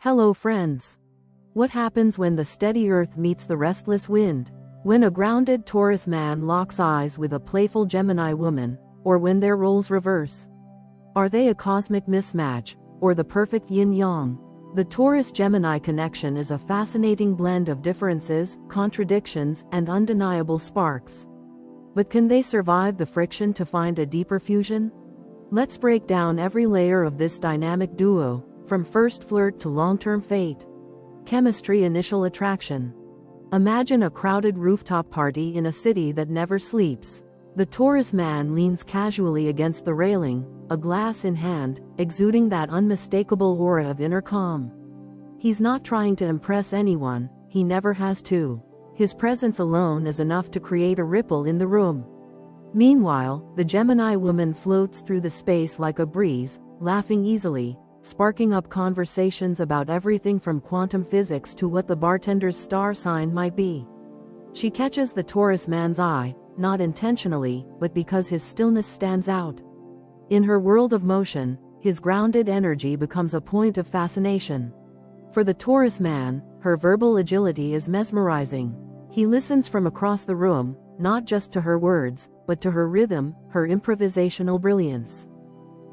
Hello friends. What happens when the steady earth meets the restless wind? When a grounded Taurus man locks eyes with a playful Gemini woman, or when their roles reverse? Are they a cosmic mismatch, or the perfect yin-yang? The Taurus-Gemini connection is a fascinating blend of differences, contradictions, and undeniable sparks. But can they survive the friction to find a deeper fusion? Let's break down every layer of this dynamic duo, from first flirt to long-term fate. Chemistry. Initial attraction. Imagine a crowded rooftop party in a city that never sleeps. The Taurus man leans casually against the railing, a glass in hand, exuding that unmistakable aura of inner calm. He's not trying to impress anyone, he never has to. His presence alone is enough to create a ripple in the room. Meanwhile, the Gemini woman floats through the space like a breeze, laughing easily, sparking up conversations about everything from quantum physics to what the bartender's star sign might be. She catches the Taurus man's eye, not intentionally, but because his stillness stands out. In her world of motion, his grounded energy becomes a point of fascination. For the Taurus man, her verbal agility is mesmerizing. He listens from across the room, not just to her words, but to her rhythm, her improvisational brilliance.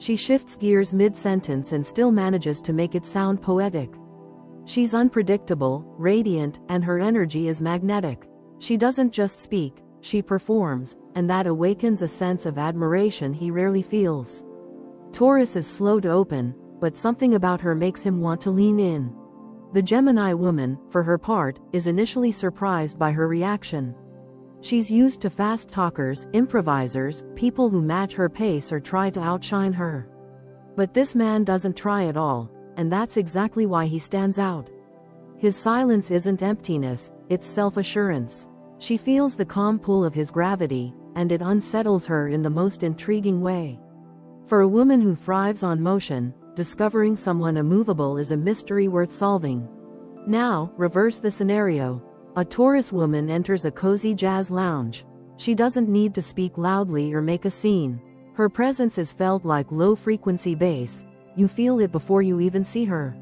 She shifts gears mid-sentence and still manages to make it sound poetic. She's unpredictable, radiant, and her energy is magnetic. She doesn't just speak, she performs, and that awakens a sense of admiration he rarely feels. Taurus is slow to open, but something about her makes him want to lean in. The Gemini woman, for her part, is initially surprised by her reaction. She's used to fast talkers, improvisers, people who match her pace or try to outshine her. But this man doesn't try at all, and that's exactly why he stands out. His silence isn't emptiness, it's self-assurance. She feels the calm pull of his gravity, and it unsettles her in the most intriguing way. For a woman who thrives on motion, discovering someone immovable is a mystery worth solving. Now, reverse the scenario. A Taurus woman enters a cozy jazz lounge. She doesn't need to speak loudly or make a scene. Her presence is felt like low-frequency bass. You feel it before you even see her.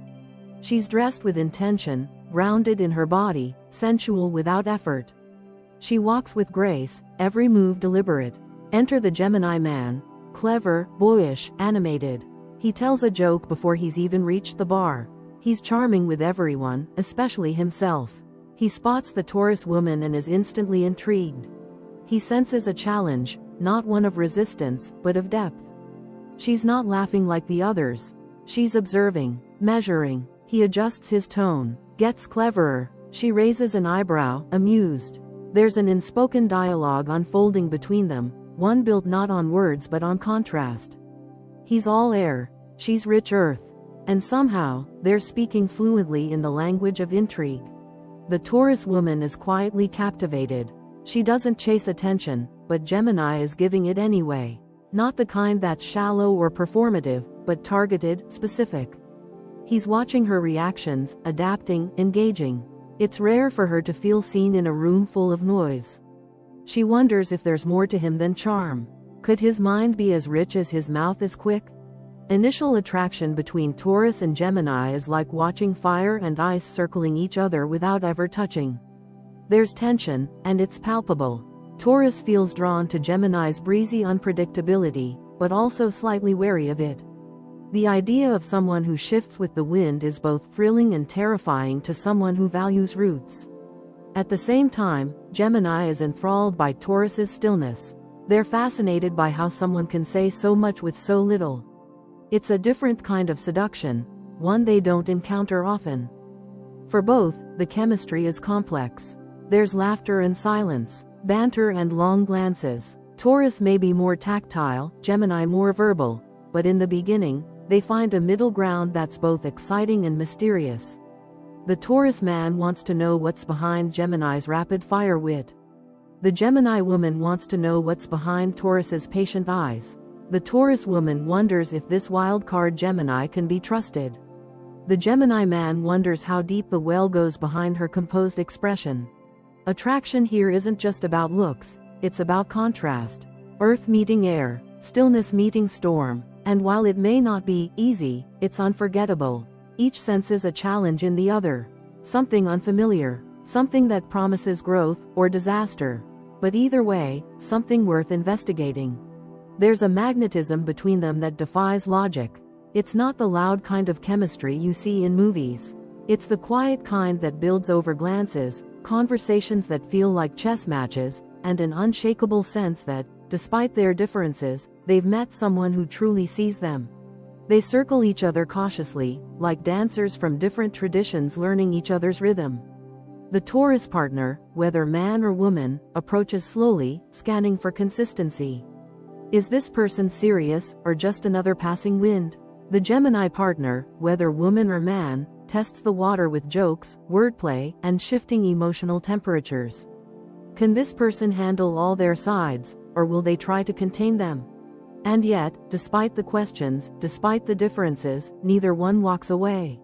She's dressed with intention, grounded in her body, sensual without effort. She walks with grace, every move deliberate. Enter the Gemini man, clever, boyish, animated. He tells a joke before he's even reached the bar. He's charming with everyone, especially himself. He spots the Taurus woman and is instantly intrigued. He senses a challenge, not one of resistance, but of depth. She's not laughing like the others. She's observing, measuring. He adjusts his tone, gets cleverer. She raises an eyebrow, amused. There's an unspoken dialogue unfolding between them, one built not on words but on contrast. He's all air, she's rich earth. And somehow, they're speaking fluently in the language of intrigue. The Taurus woman is quietly captivated. She doesn't chase attention, but Gemini is giving it anyway. Not the kind that's shallow or performative, but targeted, specific. He's watching her reactions, adapting, engaging. It's rare for her to feel seen in a room full of noise. She wonders if there's more to him than charm. Could his mind be as rich as his mouth is quick? Initial attraction between Taurus and Gemini is like watching fire and ice circling each other without ever touching. There's tension, and it's palpable. Taurus feels drawn to Gemini's breezy unpredictability, but also slightly wary of it. The idea of someone who shifts with the wind is both thrilling and terrifying to someone who values roots. At the same time, Gemini is enthralled by Taurus's stillness. They're fascinated by how someone can say so much with so little. It's a different kind of seduction, one they don't encounter often. For both, the chemistry is complex. There's laughter and silence, banter and long glances. Taurus may be more tactile, Gemini more verbal, but in the beginning, they find a middle ground that's both exciting and mysterious. The Taurus man wants to know what's behind Gemini's rapid-fire wit. The Gemini woman wants to know what's behind Taurus's patient eyes. The Taurus woman wonders if this wild-card Gemini can be trusted. The Gemini man wonders how deep the well goes behind her composed expression. Attraction here isn't just about looks, it's about contrast. Earth meeting air, stillness meeting storm, and while it may not be easy, it's unforgettable. Each senses a challenge in the other. Something unfamiliar, something that promises growth or disaster. But either way, something worth investigating. There's a magnetism between them that defies logic. It's not the loud kind of chemistry you see in movies. It's the quiet kind that builds over glances, conversations that feel like chess matches, and an unshakable sense that, despite their differences, they've met someone who truly sees them. They circle each other cautiously, like dancers from different traditions learning each other's rhythm. The Taurus partner, whether man or woman, approaches slowly, scanning for consistency. Is this person serious, or just another passing wind? The Gemini partner, whether woman or man, tests the water with jokes, wordplay, and shifting emotional temperatures. Can this person handle all their sides, or will they try to contain them? And yet, despite the questions, despite the differences, neither one walks away.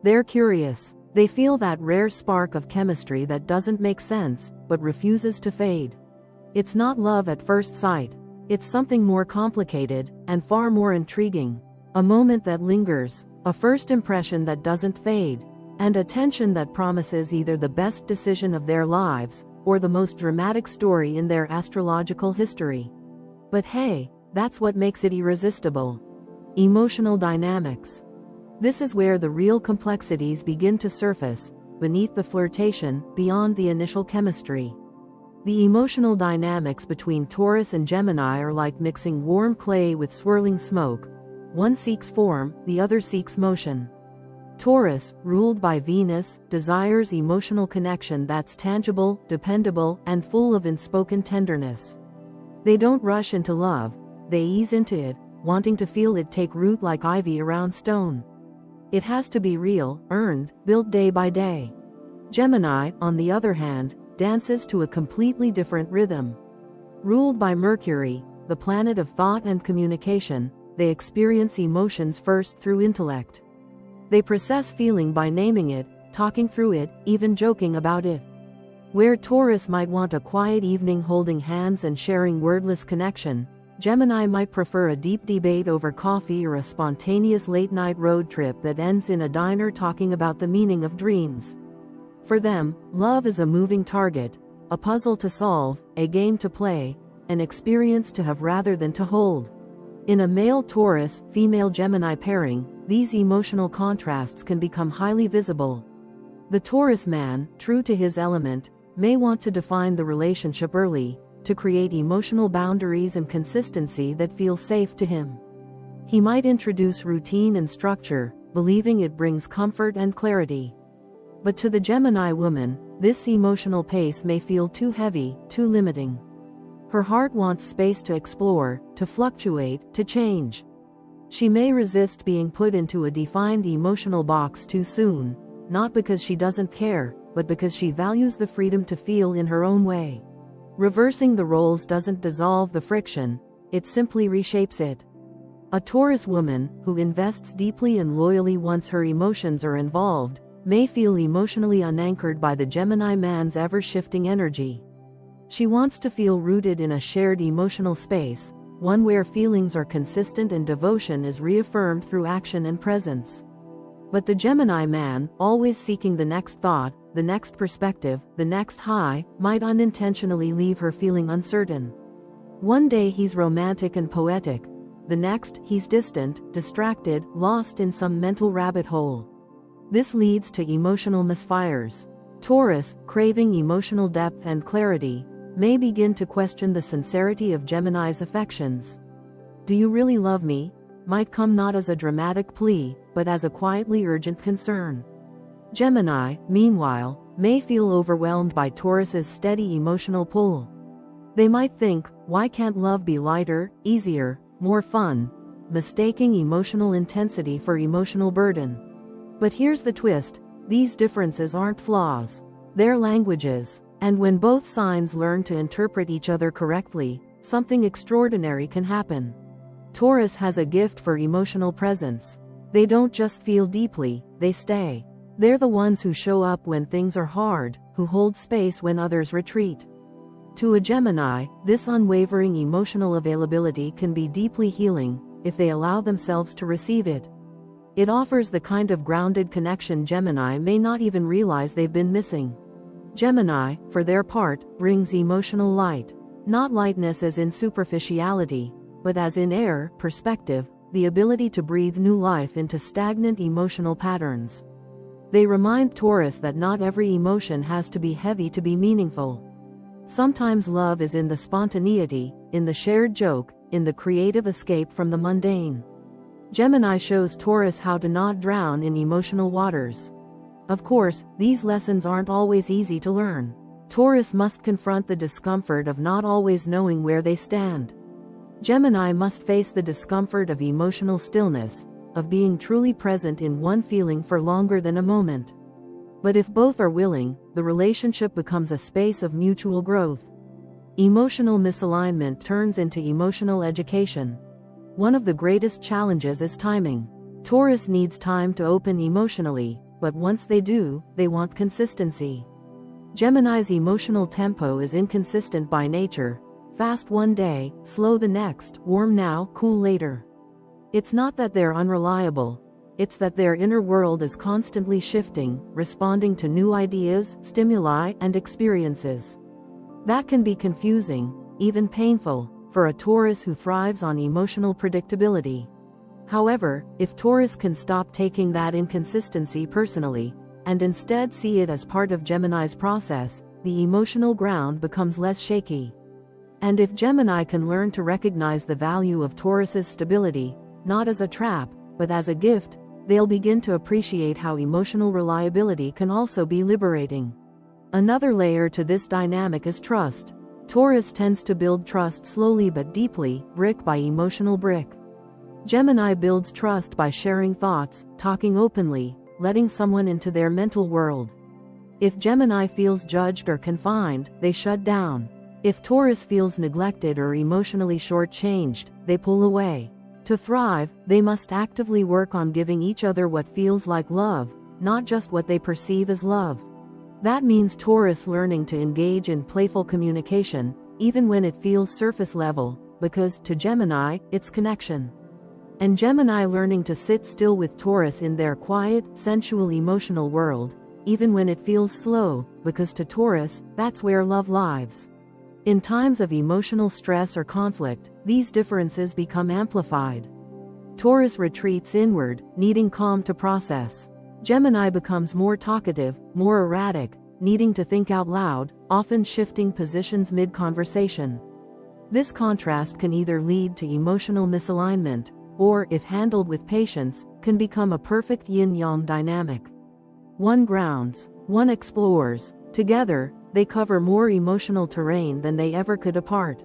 They're curious. They feel that rare spark of chemistry that doesn't make sense, but refuses to fade. It's not love at first sight. It's something more complicated, and far more intriguing. A moment that lingers, a first impression that doesn't fade, and a tension that promises either the best decision of their lives, or the most dramatic story in their astrological history. But hey, that's what makes it irresistible. Emotional dynamics. This is where the real complexities begin to surface, beneath the flirtation, beyond the initial chemistry. The emotional dynamics between Taurus and Gemini are like mixing warm clay with swirling smoke. One seeks form, the other seeks motion. Taurus, ruled by Venus, desires emotional connection that's tangible, dependable, and full of unspoken tenderness. They don't rush into love, they ease into it, wanting to feel it take root like ivy around stone. It has to be real, earned, built day by day. Gemini, on the other hand, dances to a completely different rhythm. Ruled by Mercury, the planet of thought and communication, they experience emotions first through intellect. They process feeling by naming it, talking through it, even joking about it. Where Taurus might want a quiet evening holding hands and sharing wordless connection, Gemini might prefer a deep debate over coffee or a spontaneous late-night road trip that ends in a diner talking about the meaning of dreams. For them, love is a moving target, a puzzle to solve, a game to play, an experience to have rather than to hold. In a male Taurus, female Gemini pairing, these emotional contrasts can become highly visible. The Taurus man, true to his element, may want to define the relationship early, to create emotional boundaries and consistency that feel safe to him. He might introduce routine and structure, believing it brings comfort and clarity. But to the Gemini woman, this emotional pace may feel too heavy, too limiting. Her heart wants space to explore, to fluctuate, to change. She may resist being put into a defined emotional box too soon, not because she doesn't care, but because she values the freedom to feel in her own way. Reversing the roles doesn't dissolve the friction, it simply reshapes it. A Taurus woman, who invests deeply and loyally once her emotions are involved, may feel emotionally unanchored by the Gemini man's ever-shifting energy. She wants to feel rooted in a shared emotional space, one where feelings are consistent and devotion is reaffirmed through action and presence. But the Gemini man, always seeking the next thought, the next perspective, the next high, might unintentionally leave her feeling uncertain. One day he's romantic and poetic, the next he's distant, distracted, lost in some mental rabbit hole. This leads to emotional misfires. Taurus, craving emotional depth and clarity, may begin to question the sincerity of Gemini's affections. "Do you really love me?" might come not as a dramatic plea, but as a quietly urgent concern. Gemini, meanwhile, may feel overwhelmed by Taurus's steady emotional pull. They might think, why can't love be lighter, easier, more fun, mistaking emotional intensity for emotional burden. But here's the twist, these differences aren't flaws, they're languages, and when both signs learn to interpret each other correctly, something extraordinary can happen. Taurus has a gift for emotional presence. They don't just feel deeply, they stay. They're the ones who show up when things are hard, who hold space when others retreat. To a Gemini, this unwavering emotional availability can be deeply healing, if they allow themselves to receive it. It offers the kind of grounded connection Gemini may not even realize they've been missing. Gemini, for their part, brings emotional light. Not lightness as in superficiality, but as in air, perspective, the ability to breathe new life into stagnant emotional patterns. They remind Taurus that not every emotion has to be heavy to be meaningful. Sometimes love is in the spontaneity, in the shared joke, in the creative escape from the mundane. Gemini shows Taurus how to not drown in emotional waters. Of course, these lessons aren't always easy to learn. Taurus must confront the discomfort of not always knowing where they stand. Gemini must face the discomfort of emotional stillness, of being truly present in one feeling for longer than a moment. But if both are willing, the relationship becomes a space of mutual growth. Emotional misalignment turns into emotional education. One of the greatest challenges is timing. Taurus needs time to open emotionally, but once they do, they want consistency. Gemini's emotional tempo is inconsistent by nature. Fast one day, slow the next, warm now, cool later. It's not that they're unreliable. It's that their inner world is constantly shifting, responding to new ideas, stimuli, and experiences. That can be confusing, even painful, for a Taurus who thrives on emotional predictability. However, if Taurus can stop taking that inconsistency personally, and instead see it as part of Gemini's process, the emotional ground becomes less shaky. And if Gemini can learn to recognize the value of Taurus's stability, not as a trap, but as a gift, they'll begin to appreciate how emotional reliability can also be liberating. Another layer to this dynamic is trust. Taurus tends to build trust slowly but deeply, brick by emotional brick. Gemini builds trust by sharing thoughts, talking openly, letting someone into their mental world. If Gemini feels judged or confined, they shut down. If Taurus feels neglected or emotionally shortchanged, they pull away. To thrive, they must actively work on giving each other what feels like love, not just what they perceive as love. That means Taurus learning to engage in playful communication, even when it feels surface level, because, to Gemini, it's connection. And Gemini learning to sit still with Taurus in their quiet, sensual emotional world, even when it feels slow, because to Taurus, that's where love lives. In times of emotional stress or conflict, these differences become amplified. Taurus retreats inward, needing calm to process. Gemini becomes more talkative, more erratic, needing to think out loud, often shifting positions mid-conversation. This contrast can either lead to emotional misalignment, or, if handled with patience, can become a perfect yin-yang dynamic. One grounds, one explores. Together, they cover more emotional terrain than they ever could apart.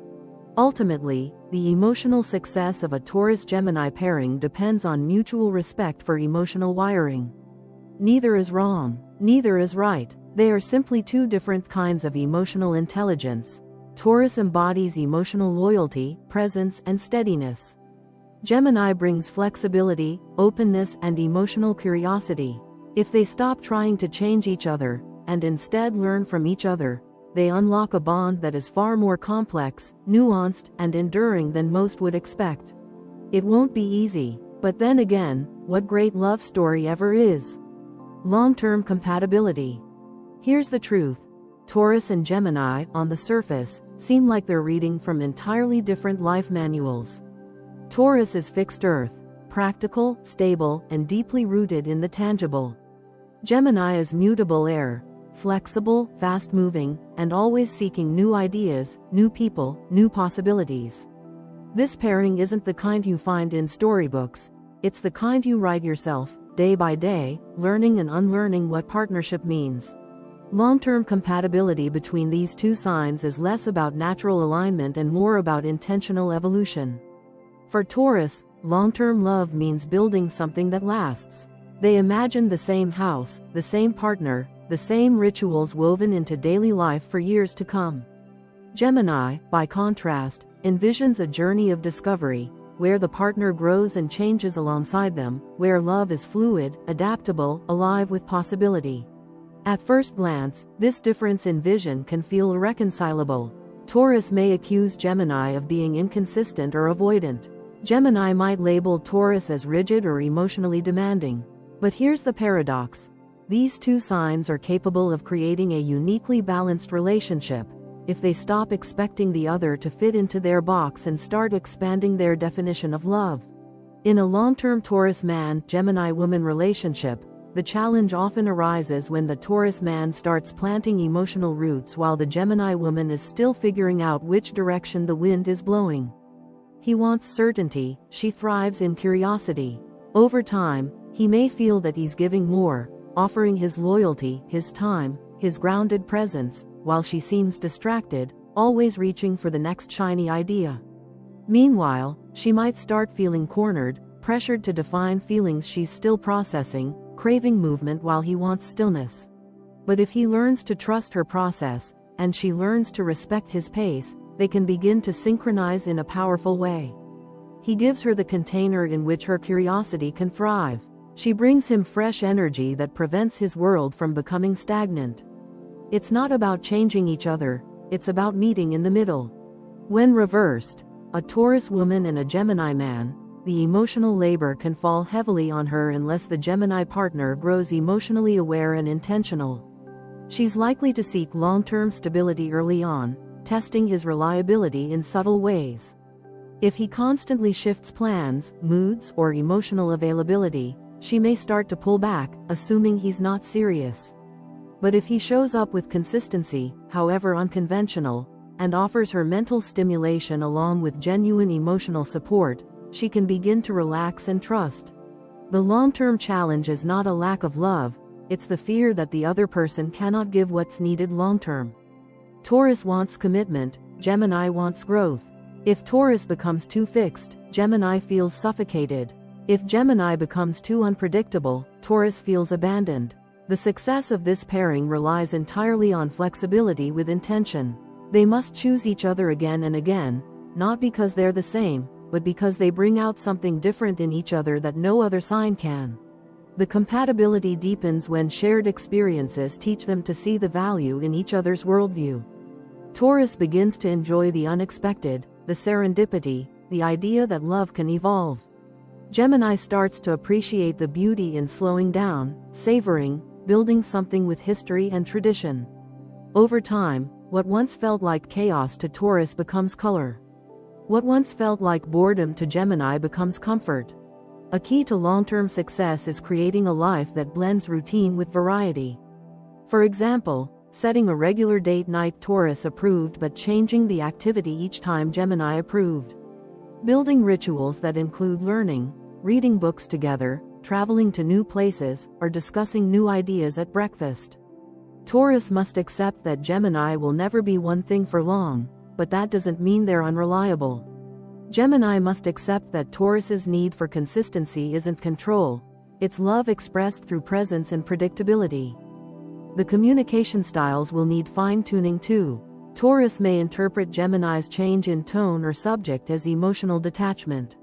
Ultimately, the emotional success of a Taurus-Gemini pairing depends on mutual respect for emotional wiring. Neither is wrong, neither is right. They are simply two different kinds of emotional intelligence. Taurus embodies emotional loyalty, presence, and steadiness. Gemini brings flexibility, openness, and emotional curiosity. If they stop trying to change each other, and instead learn from each other, they unlock a bond that is far more complex, nuanced, and enduring than most would expect. It won't be easy, but then again, what great love story ever is? Long-term compatibility. Here's the truth. Taurus and Gemini, on the surface, seem like they're reading from entirely different life manuals. Taurus is fixed earth, practical, stable, and deeply rooted in the tangible. Gemini is mutable air, flexible, fast-moving, and always seeking new ideas, new people, new possibilities. This pairing isn't the kind you find in storybooks, it's the kind you write yourself, day by day, learning and unlearning what partnership means. Long-term compatibility between these two signs is less about natural alignment and more about intentional evolution. For Taurus, long-term love means building something that lasts. They imagine the same house, the same partner, the same rituals woven into daily life for years to come. Gemini, by contrast, envisions a journey of discovery, where the partner grows and changes alongside them, where love is fluid, adaptable, alive with possibility. At first glance, this difference in vision can feel irreconcilable. Taurus may accuse Gemini of being inconsistent or avoidant. Gemini might label Taurus as rigid or emotionally demanding. But here's the paradox. These two signs are capable of creating a uniquely balanced relationship if they stop expecting the other to fit into their box and start expanding their definition of love. In a long-term Taurus man-Gemini woman relationship, the challenge often arises when the Taurus man starts planting emotional roots while the Gemini woman is still figuring out which direction the wind is blowing. He wants certainty, she thrives in curiosity. Over time, he may feel that he's giving more, offering his loyalty, his time, his grounded presence, while she seems distracted, always reaching for the next shiny idea. Meanwhile, she might start feeling cornered, pressured to define feelings she's still processing, craving movement while he wants stillness. But if he learns to trust her process, and she learns to respect his pace, they can begin to synchronize in a powerful way. He gives her the container in which her curiosity can thrive. She brings him fresh energy that prevents his world from becoming stagnant. It's not about changing each other, it's about meeting in the middle. When reversed, a Taurus woman and a Gemini man, the emotional labor can fall heavily on her unless the Gemini partner grows emotionally aware and intentional. She's likely to seek long-term stability early on, testing his reliability in subtle ways. If he constantly shifts plans, moods, or emotional availability, she may start to pull back, assuming he's not serious. But if he shows up with consistency, however unconventional, and offers her mental stimulation along with genuine emotional support, she can begin to relax and trust. The long-term challenge is not a lack of love, it's the fear that the other person cannot give what's needed long-term. Taurus wants commitment, Gemini wants growth. If Taurus becomes too fixed, Gemini feels suffocated. If Gemini becomes too unpredictable, Taurus feels abandoned. The success of this pairing relies entirely on flexibility with intention. They must choose each other again and again, not because they're the same, but because they bring out something different in each other that no other sign can. The compatibility deepens when shared experiences teach them to see the value in each other's worldview. Taurus begins to enjoy the unexpected, the serendipity, the idea that love can evolve. Gemini starts to appreciate the beauty in slowing down, savoring, building something with history and tradition. Over time, what once felt like chaos to Taurus becomes color. What once felt like boredom to Gemini becomes comfort. A key to long-term success is creating a life that blends routine with variety. For example, setting a regular date night Taurus approved but changing the activity each time Gemini approved. Building rituals that include learning, reading books together, traveling to new places, or discussing new ideas at breakfast. Taurus must accept that Gemini will never be one thing for long, but that doesn't mean they're unreliable. Gemini must accept that Taurus's need for consistency isn't control, it's love expressed through presence and predictability. The communication styles will need fine-tuning too. Taurus may interpret Gemini's change in tone or subject as emotional detachment.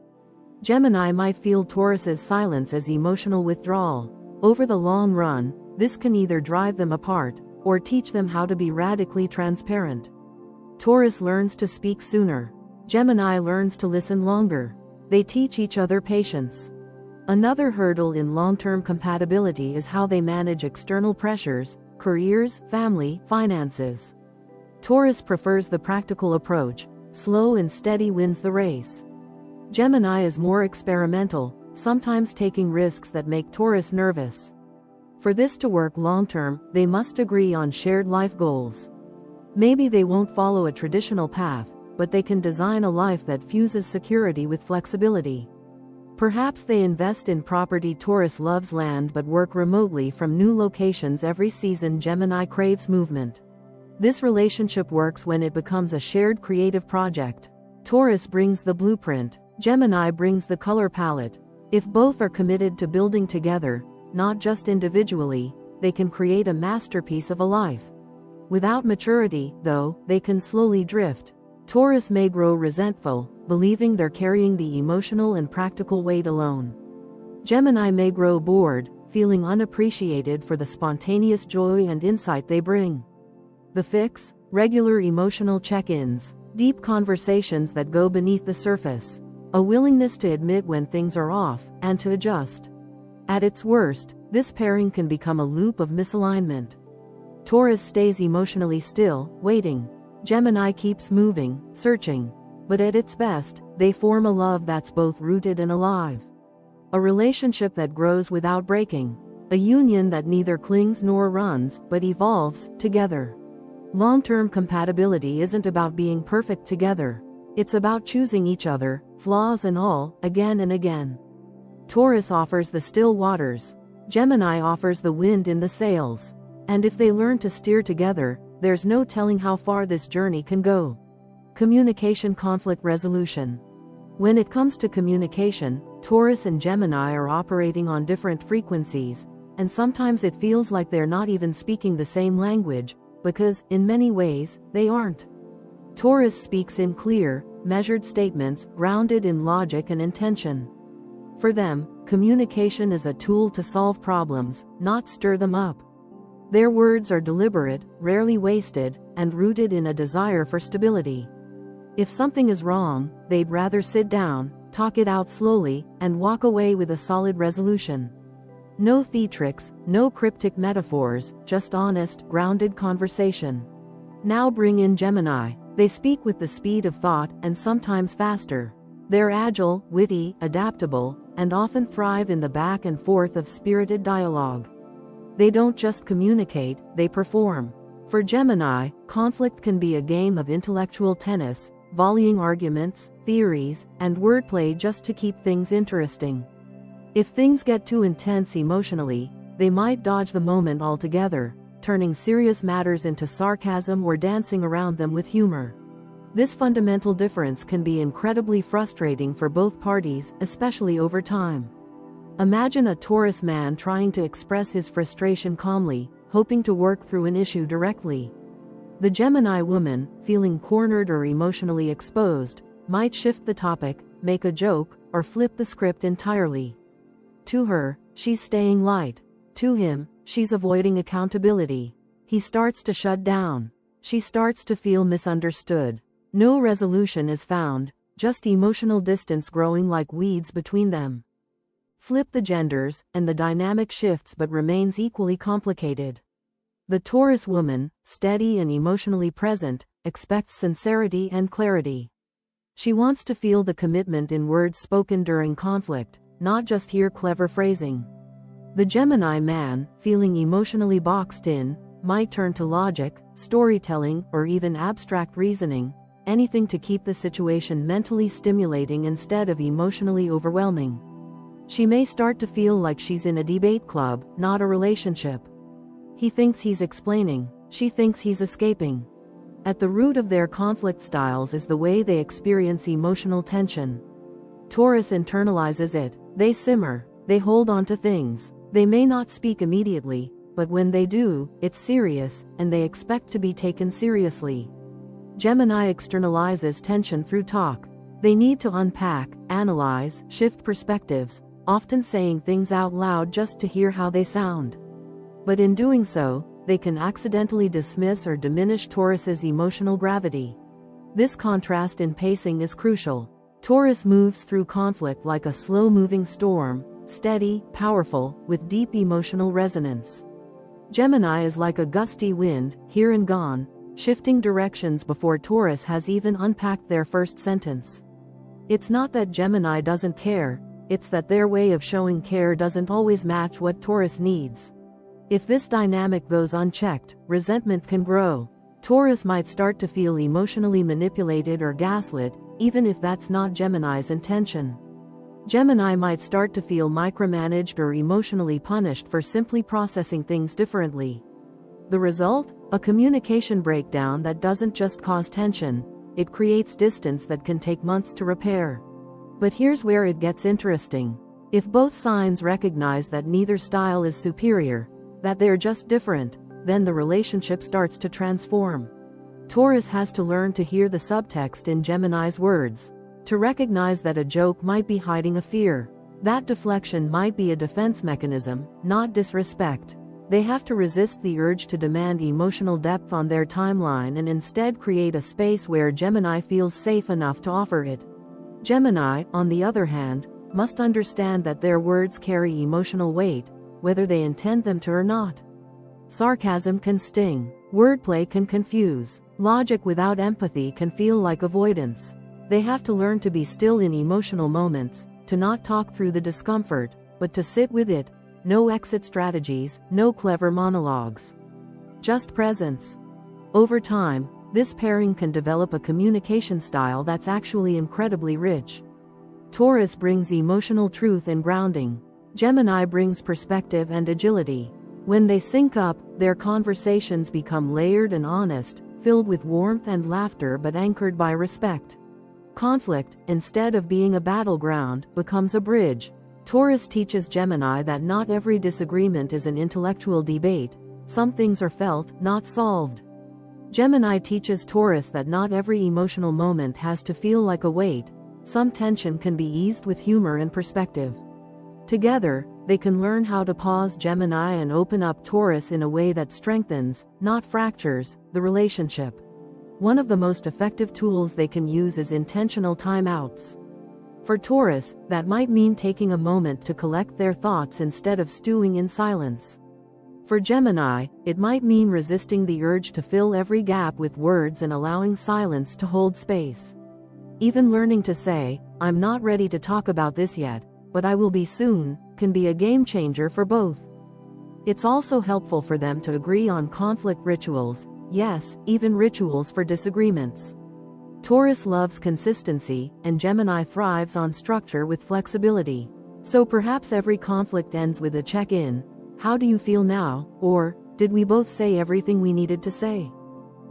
Gemini might feel Taurus's silence as emotional withdrawal. Over the long run, this can either drive them apart, or teach them how to be radically transparent. Taurus learns to speak sooner. Gemini learns to listen longer. They teach each other patience. Another hurdle in long-term compatibility is how they manage external pressures, careers, family, finances. Taurus prefers the practical approach, slow and steady wins the race. Gemini is more experimental, sometimes taking risks that make Taurus nervous. For this to work long-term, they must agree on shared life goals. Maybe they won't follow a traditional path, but they can design a life that fuses security with flexibility. Perhaps they invest in property. Taurus loves land but work remotely from new locations every season. Gemini craves movement. This relationship works when it becomes a shared creative project. Taurus brings the blueprint, Gemini brings the color palette. If both are committed to building together, not just individually, they can create a masterpiece of a life. Without maturity, though, they can slowly drift. Taurus may grow resentful, believing they're carrying the emotional and practical weight alone. Gemini may grow bored, feeling unappreciated for the spontaneous joy and insight they bring. The fix: regular emotional check-ins, deep conversations that go beneath the surface. a willingness to admit when things are off, and to adjust. At its worst, this pairing can become a loop of misalignment. Taurus stays emotionally still, waiting. Gemini keeps moving, searching. But at its best, they form a love that's both rooted and alive. A relationship that grows without breaking. A union that neither clings nor runs, but evolves, together. Long-term compatibility isn't about being perfect together. It's about choosing each other, flaws and all, again and again. Taurus offers the still waters. Gemini offers the wind in the sails. And if they learn to steer together, there's no telling how far this journey can go. Communication conflict resolution. When it comes to communication, Taurus and Gemini are operating on different frequencies, and sometimes it feels like they're not even speaking the same language, because, in many ways, they aren't. Taurus speaks in clear, measured statements, grounded in logic and intention. For them, communication is a tool to solve problems, not stir them up. Their words are deliberate, rarely wasted, and rooted in a desire for stability. If something is wrong, they'd rather sit down, talk it out slowly, and walk away with a solid resolution. No theatrics, no cryptic metaphors, just honest, grounded conversation. Now bring in Gemini. They speak with the speed of thought, and sometimes faster. They're agile, witty, adaptable, and often thrive in the back and forth of spirited dialogue. They don't just communicate, they perform. For Gemini, conflict can be a game of intellectual tennis, volleying arguments, theories, and wordplay just to keep things interesting. If things get too intense emotionally, they might dodge the moment altogether, turning serious matters into sarcasm or dancing around them with humor. This fundamental difference can be incredibly frustrating for both parties, especially over time. Imagine a Taurus man trying to express his frustration calmly, hoping to work through an issue directly. The Gemini woman, feeling cornered or emotionally exposed, might shift the topic, make a joke, or flip the script entirely. To her, she's staying light. To him, she's avoiding accountability. He starts to shut down. She starts to feel misunderstood. No resolution is found, just emotional distance growing like weeds between them. Flip the genders, and the dynamic shifts but remains equally complicated. The Taurus woman, steady and emotionally present, expects sincerity and clarity. She wants to feel the commitment in words spoken during conflict, not just hear clever phrasing. The Gemini man, feeling emotionally boxed in, might turn to logic, storytelling, or even abstract reasoning, anything to keep the situation mentally stimulating instead of emotionally overwhelming. She may start to feel like she's in a debate club, not a relationship. He thinks he's explaining, she thinks he's escaping. At the root of their conflict styles is the way they experience emotional tension. Taurus internalizes it, they simmer, they hold on to things. They may not speak immediately, but when they do, it's serious, and they expect to be taken seriously. Gemini externalizes tension through talk. They need to unpack, analyze, shift perspectives, often saying things out loud just to hear how they sound. But in doing so, they can accidentally dismiss or diminish Taurus's emotional gravity. This contrast in pacing is crucial. Taurus moves through conflict like a slow-moving storm, steady, powerful, with deep emotional resonance. Gemini is like a gusty wind, here and gone, shifting directions before Taurus has even unpacked their first sentence. It's not that Gemini doesn't care, it's that their way of showing care doesn't always match what Taurus needs. If this dynamic goes unchecked, resentment can grow. Taurus might start to feel emotionally manipulated or gaslit, even if that's not Gemini's intention. Gemini might start to feel micromanaged or emotionally punished for simply processing things differently. The result? A communication breakdown that doesn't just cause tension, it creates distance that can take months to repair. But here's where it gets interesting. If both signs recognize that neither style is superior, that they're just different, then the relationship starts to transform. Taurus has to learn to hear the subtext in Gemini's words, to recognize that a joke might be hiding a fear. That deflection might be a defense mechanism, not disrespect. They have to resist the urge to demand emotional depth on their timeline and instead create a space where Gemini feels safe enough to offer it. Gemini, on the other hand, must understand that their words carry emotional weight, whether they intend them to or not. Sarcasm can sting, wordplay can confuse, logic without empathy can feel like avoidance. They have to learn to be still in emotional moments, to not talk through the discomfort, but to sit with it. No exit strategies, no clever monologues. Just presence. Over time, this pairing can develop a communication style that's actually incredibly rich. Taurus brings emotional truth and grounding. Gemini brings perspective and agility. When they sync up, their conversations become layered and honest, filled with warmth and laughter but anchored by respect. Conflict, instead of being a battleground, becomes a bridge. Taurus teaches Gemini that not every disagreement is an intellectual debate. Some things are felt, not solved. Gemini teaches Taurus that not every emotional moment has to feel like a weight. Some tension can be eased with humor and perspective. Together, they can learn how to pause Gemini and open up Taurus in a way that strengthens, not fractures, the relationship. One of the most effective tools they can use is intentional timeouts. For Taurus, that might mean taking a moment to collect their thoughts instead of stewing in silence. For Gemini, it might mean resisting the urge to fill every gap with words and allowing silence to hold space. Even learning to say, "I'm not ready to talk about this yet, but I will be soon," can be a game changer for both. It's also helpful for them to agree on conflict rituals, yes, even rituals for disagreements. Taurus loves consistency, and Gemini thrives on structure with flexibility. So perhaps every conflict ends with a check-in. How do you feel now? Or, did we both say everything we needed to say?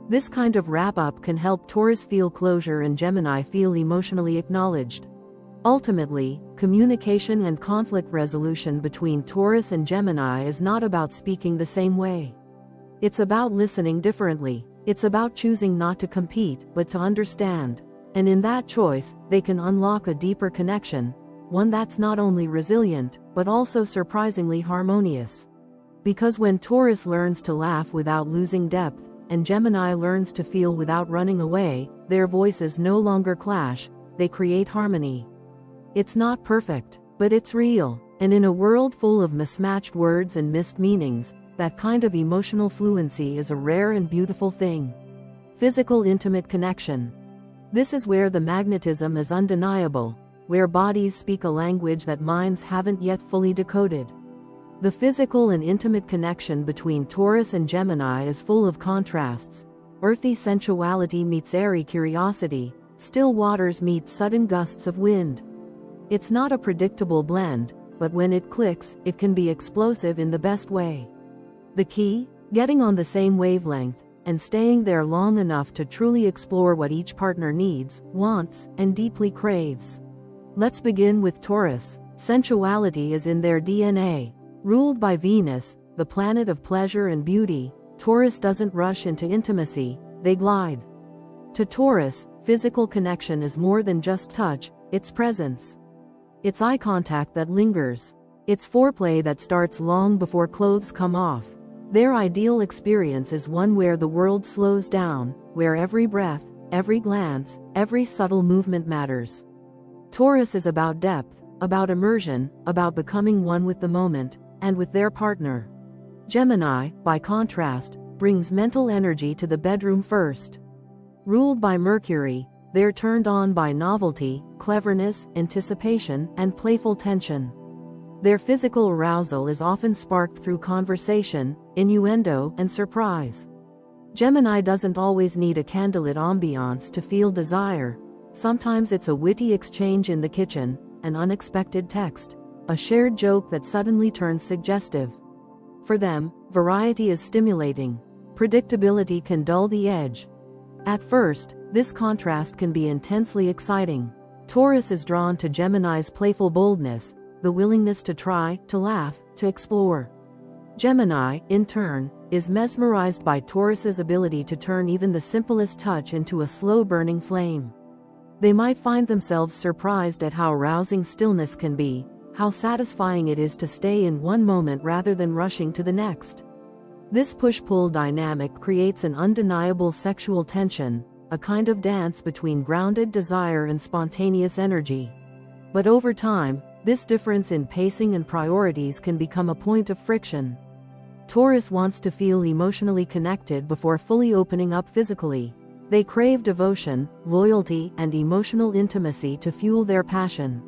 This kind of wrap-up can help Taurus feel closure and Gemini feel emotionally acknowledged. Ultimately, communication and conflict resolution between Taurus and Gemini is not about speaking the same way. It's about listening differently. It's about choosing not to compete, but to understand. And in that choice, they can unlock a deeper connection, one that's not only resilient, but also surprisingly harmonious. Because when Taurus learns to laugh without losing depth, and Gemini learns to feel without running away, their voices no longer clash, they create harmony. It's not perfect, but it's real, and in a world full of mismatched words and missed meanings, that kind of emotional fluency is a rare and beautiful thing. Physical intimate connection. This is where the magnetism is undeniable, where bodies speak a language that minds haven't yet fully decoded. The physical and intimate connection between Taurus and Gemini is full of contrasts. Earthy sensuality meets airy curiosity, still waters meet sudden gusts of wind. It's not a predictable blend, but when it clicks, it can be explosive in the best way. The key? Getting on the same wavelength, and staying there long enough to truly explore what each partner needs, wants, and deeply craves. Let's begin with Taurus. Sensuality is in their DNA. Ruled by Venus, the planet of pleasure and beauty, Taurus doesn't rush into intimacy, they glide. To Taurus, physical connection is more than just touch, it's presence. It's eye contact that lingers. It's foreplay that starts long before clothes come off. Their ideal experience is one where the world slows down, where every breath, every glance, every subtle movement matters. Taurus is about depth, about immersion, about becoming one with the moment, and with their partner. Gemini, by contrast, brings mental energy to the bedroom first. Ruled by Mercury, they're turned on by novelty, cleverness, anticipation, and playful tension. Their physical arousal is often sparked through conversation, innuendo, and surprise. Gemini doesn't always need a candlelit ambiance to feel desire. Sometimes it's a witty exchange in the kitchen, an unexpected text, a shared joke that suddenly turns suggestive. For them, variety is stimulating. Predictability can dull the edge. At first, this contrast can be intensely exciting. Taurus is drawn to Gemini's playful boldness, the willingness to try, to laugh, to explore. Gemini, in turn, is mesmerized by Taurus's ability to turn even the simplest touch into a slow-burning flame. They might find themselves surprised at how rousing stillness can be, how satisfying it is to stay in one moment rather than rushing to the next. This push-pull dynamic creates an undeniable sexual tension, a kind of dance between grounded desire and spontaneous energy. But over time, this difference in pacing and priorities can become a point of friction. Taurus wants to feel emotionally connected before fully opening up physically. They crave devotion, loyalty, and emotional intimacy to fuel their passion.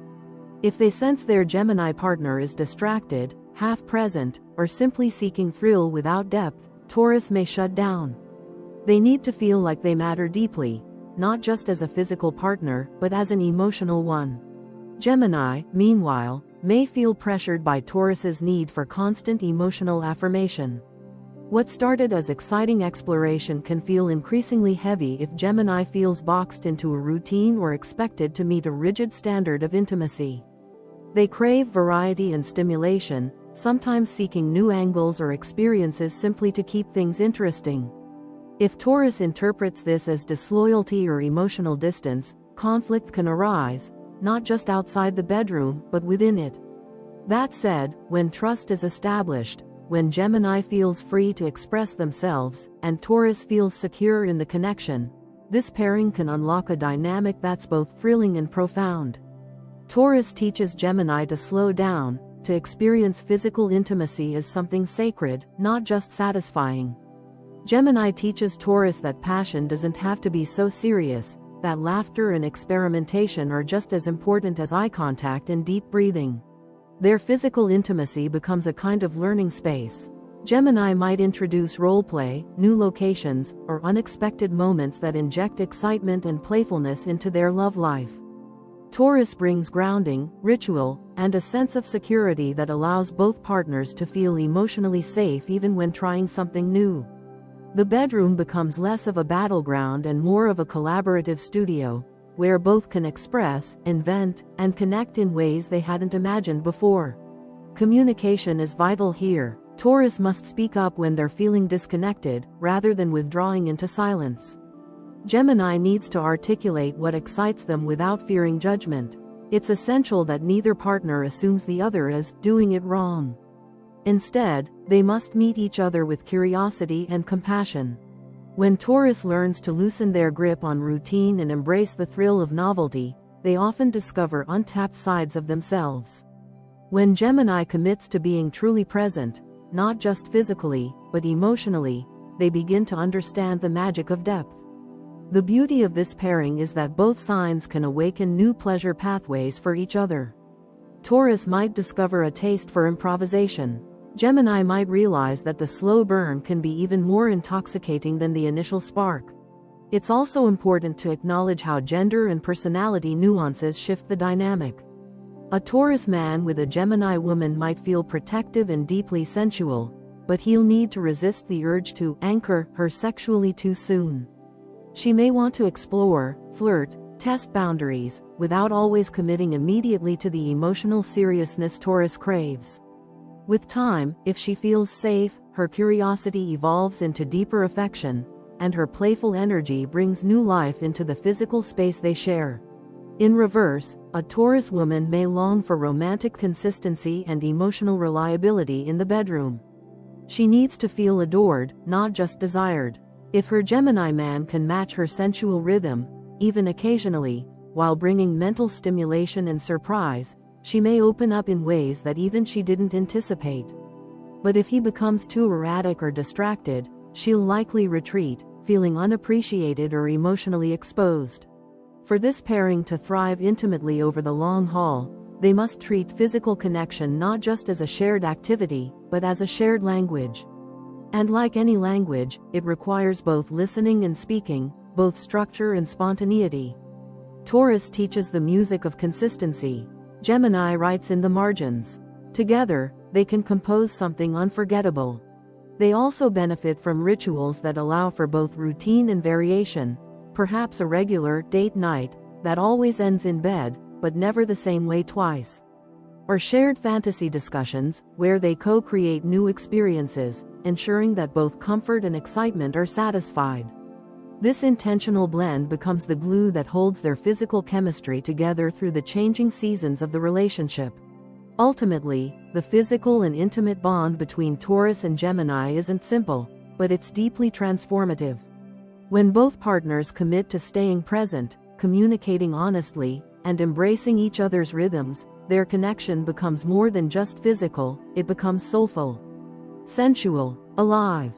If they sense their Gemini partner is distracted, half-present, or simply seeking thrill without depth, Taurus may shut down. They need to feel like they matter deeply, not just as a physical partner, but as an emotional one. Gemini, meanwhile, may feel pressured by Taurus's need for constant emotional affirmation. What started as exciting exploration can feel increasingly heavy if Gemini feels boxed into a routine or expected to meet a rigid standard of intimacy. They crave variety and stimulation, sometimes seeking new angles or experiences simply to keep things interesting. If Taurus interprets this as disloyalty or emotional distance, conflict can arise, not just outside the bedroom, but within it. That said, when trust is established, when Gemini feels free to express themselves, and Taurus feels secure in the connection, this pairing can unlock a dynamic that's both thrilling and profound. Taurus teaches Gemini to slow down, to experience physical intimacy as something sacred, not just satisfying. Gemini teaches Taurus that passion doesn't have to be so serious, that laughter and experimentation are just as important as eye contact and deep breathing. Their physical intimacy becomes a kind of learning space. Gemini might introduce roleplay, new locations, or unexpected moments that inject excitement and playfulness into their love life. Taurus brings grounding, ritual, and a sense of security that allows both partners to feel emotionally safe even when trying something new. The bedroom becomes less of a battleground and more of a collaborative studio, where both can express, invent, and connect in ways they hadn't imagined before. Communication is vital here. Taurus must speak up when they're feeling disconnected, rather than withdrawing into silence. Gemini needs to articulate what excites them without fearing judgment. It's essential that neither partner assumes the other is doing it wrong. Instead, they must meet each other with curiosity and compassion. When Taurus learns to loosen their grip on routine and embrace the thrill of novelty, they often discover untapped sides of themselves. When Gemini commits to being truly present, not just physically, but emotionally, they begin to understand the magic of depth. The beauty of this pairing is that both signs can awaken new pleasure pathways for each other. Taurus might discover a taste for improvisation. Gemini might realize that the slow burn can be even more intoxicating than the initial spark. It's also important to acknowledge how gender and personality nuances shift the dynamic. A Taurus man with a Gemini woman might feel protective and deeply sensual, but he'll need to resist the urge to anchor her sexually too soon. She may want to explore, flirt, test boundaries, without always committing immediately to the emotional seriousness Taurus craves. With time, if she feels safe, her curiosity evolves into deeper affection, and her playful energy brings new life into the physical space they share. In reverse, a Taurus woman may long for romantic consistency and emotional reliability in the bedroom. She needs to feel adored, not just desired. If her Gemini man can match her sensual rhythm, even occasionally, while bringing mental stimulation and surprise, she may open up in ways that even she didn't anticipate. But if he becomes too erratic or distracted, she'll likely retreat, feeling unappreciated or emotionally exposed. For this pairing to thrive intimately over the long haul, they must treat physical connection not just as a shared activity, but as a shared language. And like any language, it requires both listening and speaking, both structure and spontaneity. Taurus teaches the music of consistency. Gemini writes in the margins. Together, they can compose something unforgettable. They also benefit from rituals that allow for both routine and variation, perhaps a regular date night that always ends in bed, but never the same way twice. Or shared fantasy discussions, where they co-create new experiences, ensuring that both comfort and excitement are satisfied. This intentional blend becomes the glue that holds their physical chemistry together through the changing seasons of the relationship. Ultimately, the physical and intimate bond between Taurus and Gemini isn't simple, but it's deeply transformative. When both partners commit to staying present, communicating honestly, and embracing each other's rhythms, their connection becomes more than just physical, it becomes soulful, sensual, alive.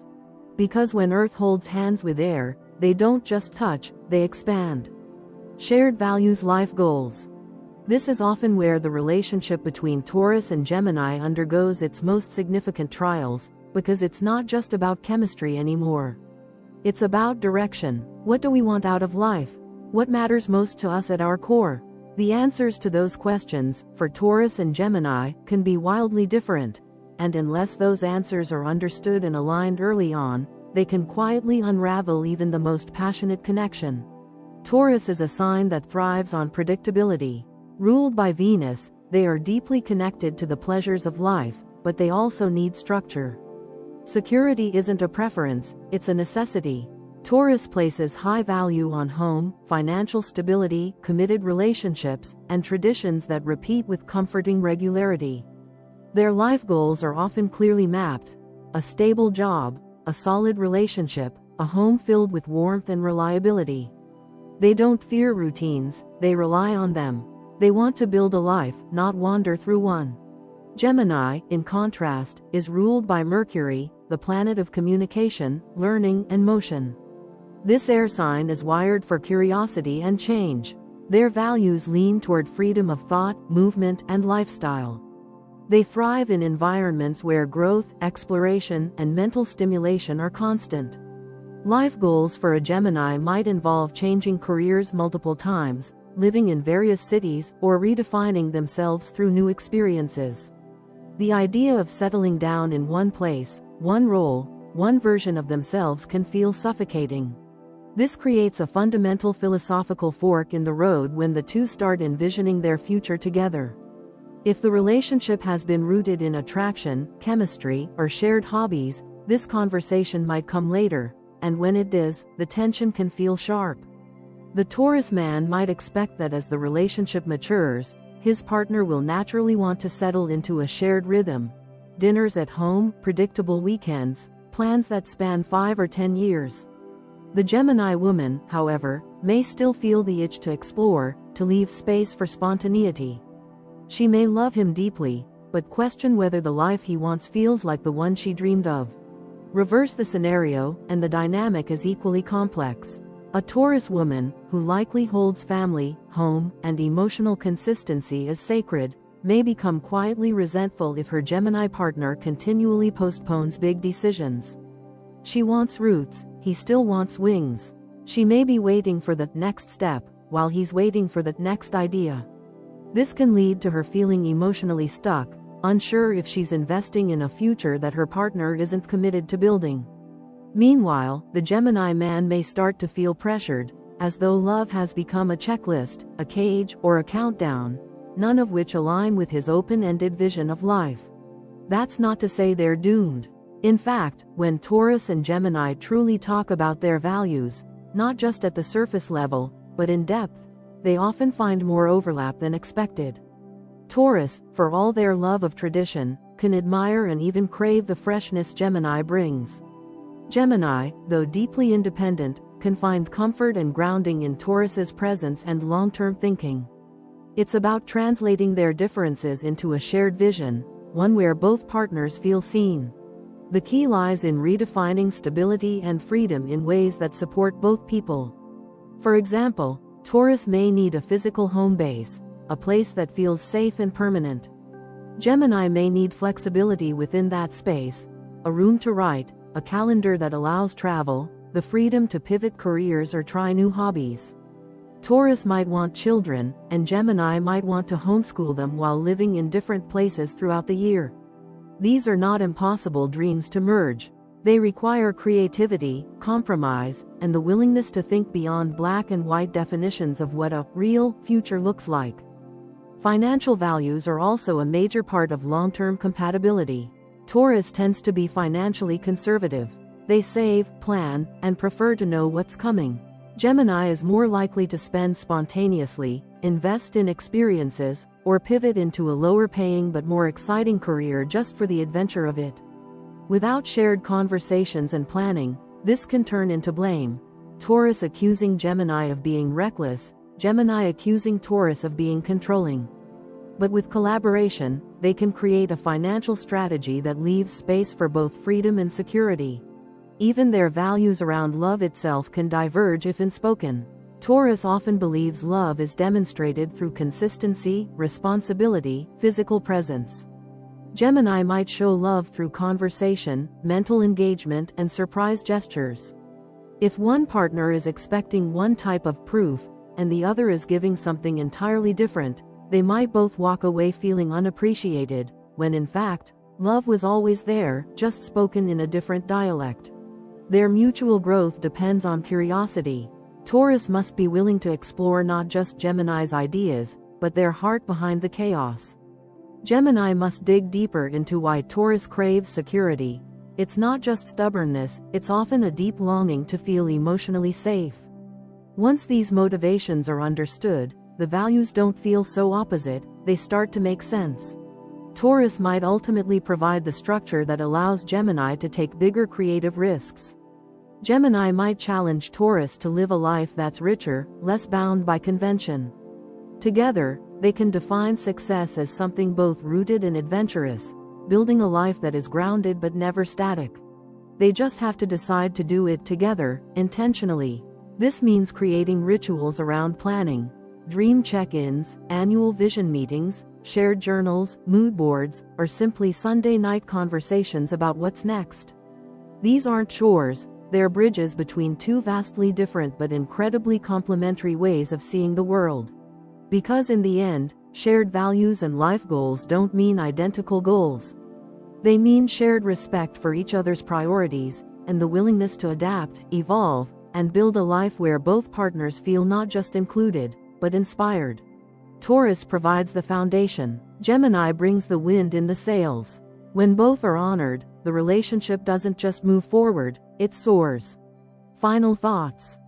Because when Earth holds hands with air, they don't just touch, they expand. Shared values, life goals. This is often where the relationship between Taurus and Gemini undergoes its most significant trials, because it's not just about chemistry anymore. It's about direction. What do we want out of life? What matters most to us at our core? The answers to those questions, for Taurus and Gemini, can be wildly different, and unless those answers are understood and aligned early on, they can quietly unravel even the most passionate connection. Taurus is a sign that thrives on predictability. Ruled by Venus, they are deeply connected to the pleasures of life, but they also need structure. Security isn't a preference, it's a necessity. Taurus places high value on home, financial stability, committed relationships, and traditions that repeat with comforting regularity. Their life goals are often clearly mapped: a stable job, a solid relationship, a home filled with warmth and reliability. They don't fear routines, they rely on them. They want to build a life, not wander through one. Gemini, in contrast, is ruled by Mercury, the planet of communication, learning, and motion. This air sign is wired for curiosity and change. Their values lean toward freedom of thought, movement, and lifestyle. They thrive in environments where growth, exploration, and mental stimulation are constant. Life goals for a Gemini might involve changing careers multiple times, living in various cities, or redefining themselves through new experiences. The idea of settling down in one place, one role, one version of themselves can feel suffocating. This creates a fundamental philosophical fork in the road when the two start envisioning their future together. If the relationship has been rooted in attraction, chemistry, or shared hobbies, this conversation might come later, and when it does, the tension can feel sharp. The Taurus man might expect that as the relationship matures, his partner will naturally want to settle into a shared rhythm. Dinners at home, predictable weekends, plans that span 5 or 10 years. The Gemini woman, however, may still feel the itch to explore, to leave space for spontaneity. She may love him deeply, but question whether the life he wants feels like the one she dreamed of. Reverse the scenario, and the dynamic is equally complex. A Taurus woman, who likely holds family, home, and emotional consistency as sacred, may become quietly resentful if her Gemini partner continually postpones big decisions. She wants roots, he still wants wings. She may be waiting for the next step, while he's waiting for the next idea. This can lead to her feeling emotionally stuck, unsure if she's investing in a future that her partner isn't committed to building. Meanwhile, the Gemini man may start to feel pressured, as though love has become a checklist, a cage, or a countdown, none of which align with his open-ended vision of life. That's not to say they're doomed. In fact, when Taurus and Gemini truly talk about their values, not just at the surface level, but in depth, they often find more overlap than expected. Taurus, for all their love of tradition, can admire and even crave the freshness Gemini brings. Gemini, though deeply independent, can find comfort and grounding in Taurus's presence and long-term thinking. It's about translating their differences into a shared vision, one where both partners feel seen. The key lies in redefining stability and freedom in ways that support both people. For example, Taurus may need a physical home base, a place that feels safe and permanent. Gemini may need flexibility within that space, a room to write, a calendar that allows travel, the freedom to pivot careers or try new hobbies. Taurus might want children, and Gemini might want to homeschool them while living in different places throughout the year. These are not impossible dreams to merge. They require creativity, compromise, and the willingness to think beyond black and white definitions of what a real future looks like. Financial values are also a major part of long-term compatibility. Taurus tends to be financially conservative. They save, plan, and prefer to know what's coming. Gemini is more likely to spend spontaneously, invest in experiences, or pivot into a lower-paying but more exciting career just for the adventure of it. Without shared conversations and planning, this can turn into blame. Taurus accusing Gemini of being reckless, Gemini accusing Taurus of being controlling. But with collaboration, they can create a financial strategy that leaves space for both freedom and security. Even their values around love itself can diverge if unspoken. Taurus often believes love is demonstrated through consistency, responsibility, physical presence. Gemini might show love through conversation, mental engagement, and surprise gestures. If one partner is expecting one type of proof, and the other is giving something entirely different, they might both walk away feeling unappreciated, when in fact, love was always there, just spoken in a different dialect. Their mutual growth depends on curiosity. Taurus must be willing to explore not just Gemini's ideas, but their heart behind the chaos. Gemini must dig deeper into why Taurus craves security. It's not just stubbornness, it's often a deep longing to feel emotionally safe. Once these motivations are understood, the values don't feel so opposite, they start to make sense. Taurus might ultimately provide the structure that allows Gemini to take bigger creative risks. Gemini might challenge Taurus to live a life that's richer, less bound by convention. Together, they can define success as something both rooted and adventurous, building a life that is grounded but never static. They just have to decide to do it together, intentionally. This means creating rituals around planning, dream check-ins, annual vision meetings, shared journals, mood boards, or simply Sunday night conversations about what's next. These aren't chores, they're bridges between two vastly different but incredibly complementary ways of seeing the world. Because in the end, shared values and life goals don't mean identical goals. They mean shared respect for each other's priorities, and the willingness to adapt, evolve, and build a life where both partners feel not just included, but inspired. Taurus provides the foundation. Gemini brings the wind in the sails. When both are honored, the relationship doesn't just move forward, it soars. Final thoughts.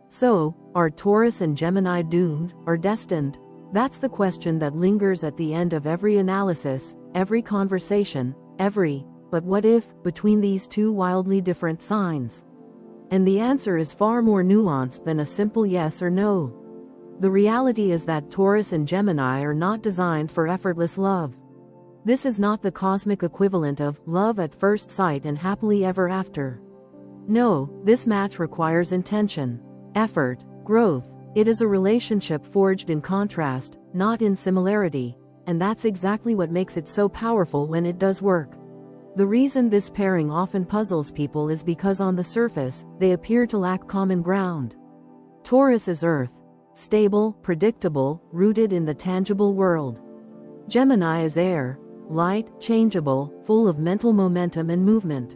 So, are Taurus and Gemini doomed, or destined? That's the question that lingers at the end of every analysis, every conversation, but what if, between these two wildly different signs? And the answer is far more nuanced than a simple yes or no. The reality is that Taurus and Gemini are not designed for effortless love. This is not the cosmic equivalent of love at first sight and happily ever after. No, this match requires intention, effort, growth. It is a relationship forged in contrast, not in similarity, and that's exactly what makes it so powerful when it does work. The reason this pairing often puzzles people is because on the surface, they appear to lack common ground. Taurus is earth, stable, predictable, rooted in the tangible world. Gemini is air, light, changeable, full of mental momentum and movement.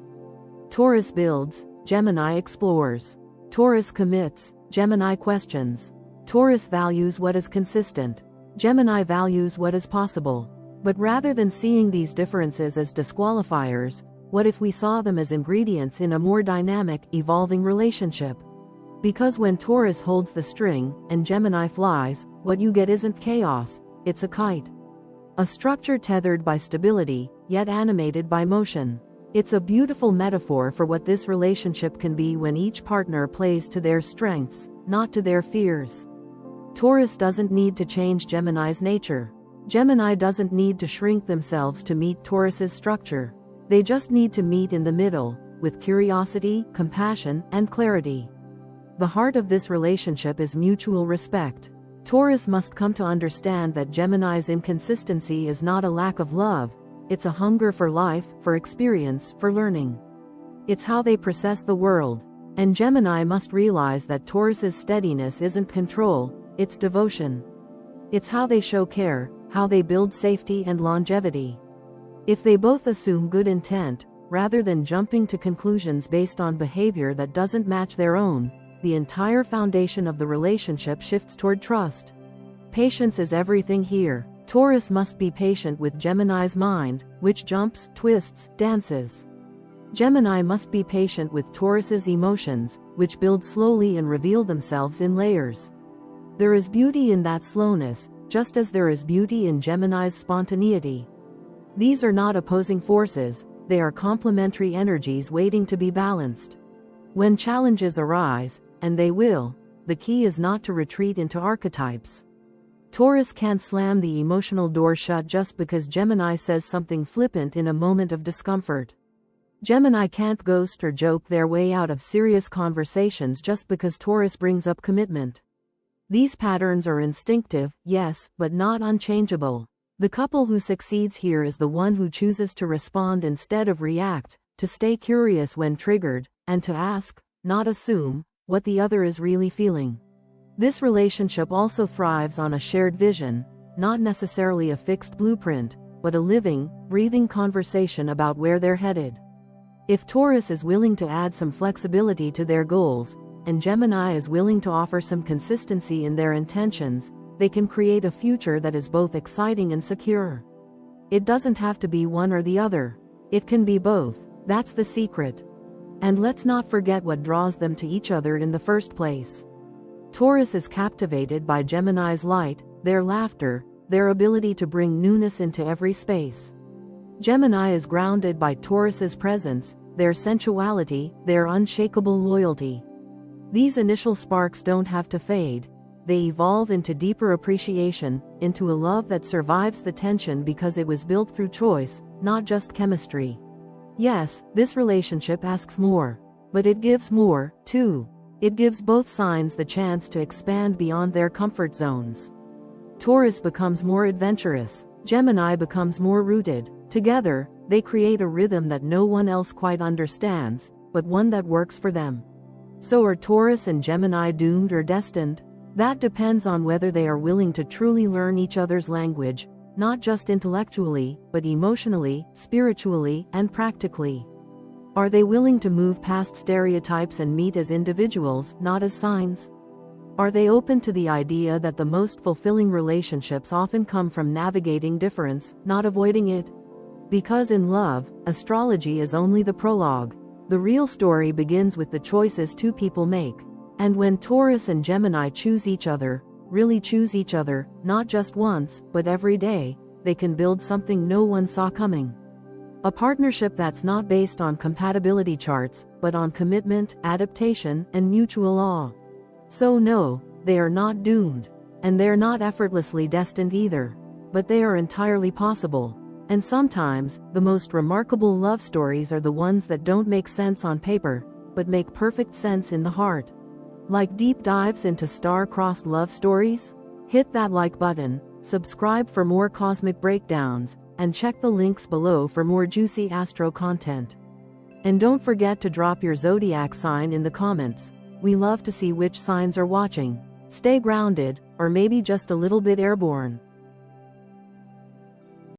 Taurus builds, Gemini explores. Taurus commits, Gemini questions. Taurus values what is consistent. Gemini values what is possible. But rather than seeing these differences as disqualifiers, what if we saw them as ingredients in a more dynamic, evolving relationship? Because when Taurus holds the string, and Gemini flies, what you get isn't chaos, it's a kite. A structure tethered by stability, yet animated by motion. It's a beautiful metaphor for what this relationship can be when each partner plays to their strengths, not to their fears. Taurus doesn't need to change Gemini's nature. Gemini doesn't need to shrink themselves to meet Taurus's structure. They just need to meet in the middle, with curiosity, compassion, and clarity. The heart of this relationship is mutual respect. Taurus must come to understand that Gemini's inconsistency is not a lack of love, it's a hunger for life, for experience, for learning. It's how they process the world. And Gemini must realize that Taurus's steadiness isn't control, it's devotion. It's how they show care, how they build safety and longevity. If they both assume good intent, rather than jumping to conclusions based on behavior that doesn't match their own, the entire foundation of the relationship shifts toward trust. Patience is everything here. Taurus must be patient with Gemini's mind, which jumps, twists, dances. Gemini must be patient with Taurus's emotions, which build slowly and reveal themselves in layers. There is beauty in that slowness, just as there is beauty in Gemini's spontaneity. These are not opposing forces, they are complementary energies waiting to be balanced. When challenges arise, and they will. The key is not to retreat into archetypes. Taurus can't slam the emotional door shut just because Gemini says something flippant in a moment of discomfort. Gemini can't ghost or joke their way out of serious conversations just because Taurus brings up commitment. These patterns are instinctive, yes, but not unchangeable. The couple who succeeds here is the one who chooses to respond instead of react, to stay curious when triggered, and to ask, not assume, what the other is really feeling. This relationship also thrives on a shared vision, not necessarily a fixed blueprint, but a living, breathing conversation about where they're headed. If Taurus is willing to add some flexibility to their goals, and Gemini is willing to offer some consistency in their intentions, they can create a future that is both exciting and secure. It doesn't have to be one or the other. It can be both. That's the secret. And let's not forget what draws them to each other in the first place. Taurus is captivated by Gemini's light, their laughter, their ability to bring newness into every space. Gemini is grounded by Taurus's presence, their sensuality, their unshakable loyalty. These initial sparks don't have to fade. They evolve into deeper appreciation, into a love that survives the tension because it was built through choice, not just chemistry. Yes, this relationship asks more. But it gives more, too. It gives both signs the chance to expand beyond their comfort zones. Taurus becomes more adventurous. Gemini becomes more rooted. Together, they create a rhythm that no one else quite understands, but one that works for them. So are Taurus and Gemini doomed or destined? That depends on whether they are willing to truly learn each other's language, not just intellectually, but emotionally, spiritually, and practically. Are they willing to move past stereotypes and meet as individuals, not as signs? Are they open to the idea that the most fulfilling relationships often come from navigating difference, not avoiding it? Because in love, astrology is only the prologue. The real story begins with the choices two people make. And when Taurus and Gemini choose each other, really choose each other, not just once, but every day, they can build something no one saw coming. A partnership that's not based on compatibility charts, but on commitment, adaptation, and mutual awe. So no, they are not doomed. And they're not effortlessly destined either. But they are entirely possible. And sometimes, the most remarkable love stories are the ones that don't make sense on paper, but make perfect sense in the heart. Like deep dives into star-crossed love stories? Hit that like button, subscribe for more cosmic breakdowns, and check the links below for more juicy astro content. And don't forget to drop your zodiac sign in the comments. We love to see which signs are watching. Stay grounded, or maybe just a little bit airborne.